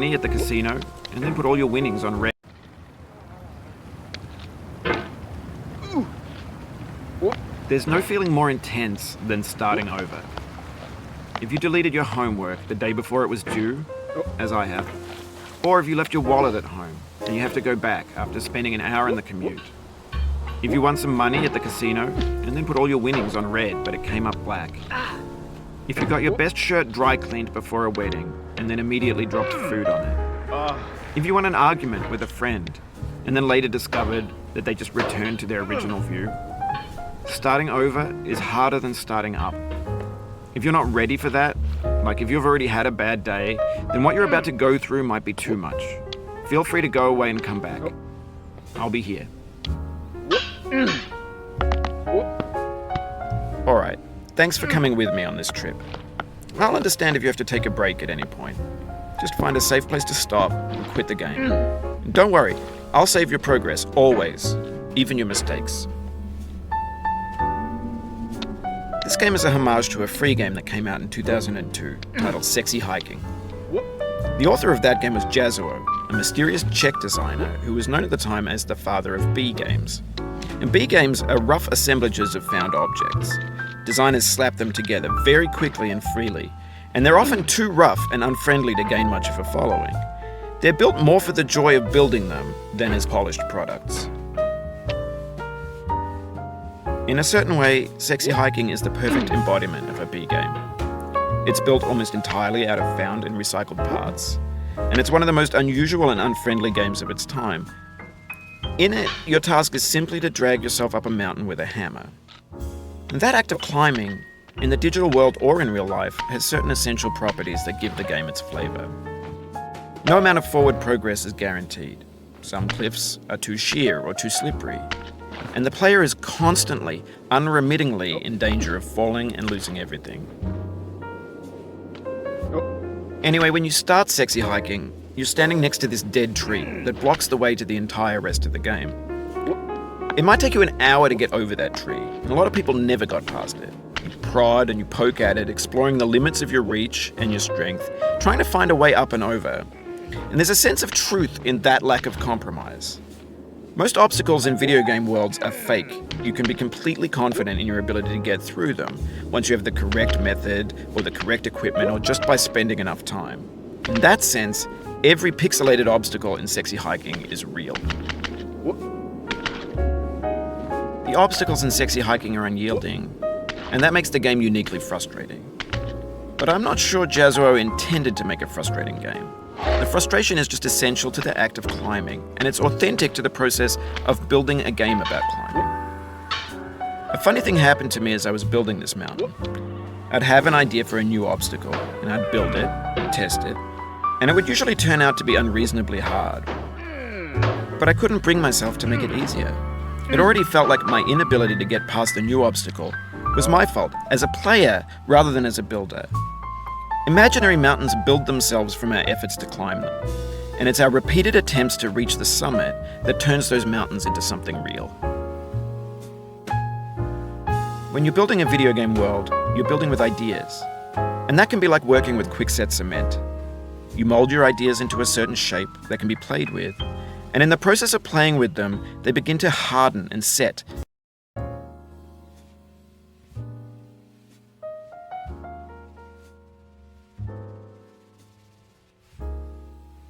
money at the casino and then put all your winnings on red. There's no feeling more intense than starting over. If you deleted your homework the day before it was due, as I have, or if you left your wallet at home and you have to go back after spending an hour in the commute. If you won some money at the casino and then put all your winnings on red but it came up black. If you got your best shirt dry cleaned before a wedding and then immediately dropped food on it. If you won an argument with a friend and then later discovered that they just returned to their original view. Starting over is harder than starting up. If you're not ready for that, like if you've already had a bad day, then what you're about to go through might be too much. Feel free to go away and come back. I'll be here. Alright, thanks for coming with me on this trip. I'll understand if you have to take a break at any point. Just find a safe place to stop and quit the game. And don't worry, I'll save your progress, always, even your mistakes. This game is a homage to a free game that came out in 2002, titled Sexy Hiking. The author of that game was Jazuo, a mysterious Czech designer who was known at the time as the father of B games. And B games are rough assemblages of found objects. Designers slap them together very quickly and freely, and they're often too rough and unfriendly to gain much of a following. They're built more for the joy of building them than as polished products. In a certain way, Sexy Hiking is the perfect embodiment of a B game. It's built almost entirely out of found and recycled parts, and it's one of the most unusual and unfriendly games of its time. In it, your task is simply to drag yourself up a mountain with a hammer. And that act of climbing, in the digital world or in real life, has certain essential properties that give the game its flavor. No amount of forward progress is guaranteed. Some cliffs are too sheer or too slippery, and the player is constantly, unremittingly in danger of falling and losing everything. Anyway, when you start Sexy Hiking, you're standing next to this dead tree that blocks the way to the entire rest of the game. It might take you an hour to get over that tree, and a lot of people never got past it. You prod and you poke at it, exploring the limits of your reach and your strength, trying to find a way up and over. And there's a sense of truth in that lack of compromise. Most obstacles in video game worlds are fake. You can be completely confident in your ability to get through them once you have the correct method or the correct equipment or just by spending enough time. In that sense, every pixelated obstacle in Sexy Hiking is real. The obstacles in Sexy Hiking are unyielding, and that makes the game uniquely frustrating. But I'm not sure Jazuo intended to make a frustrating game. The frustration is just essential to the act of climbing, and it's authentic to the process of building a game about climbing. A funny thing happened to me as I was building this mountain. I'd have an idea for a new obstacle, and I'd build it, test it, and it would usually turn out to be unreasonably hard. But I couldn't bring myself to make it easier. It already felt like my inability to get past the new obstacle was my fault as a player rather than as a builder. Imaginary mountains build themselves from our efforts to climb them, and it's our repeated attempts to reach the summit that turns those mountains into something real. When you're building a video game world, you're building with ideas, and that can be like working with quickset cement. You mold your ideas into a certain shape that can be played with, and in the process of playing with them, they begin to harden and set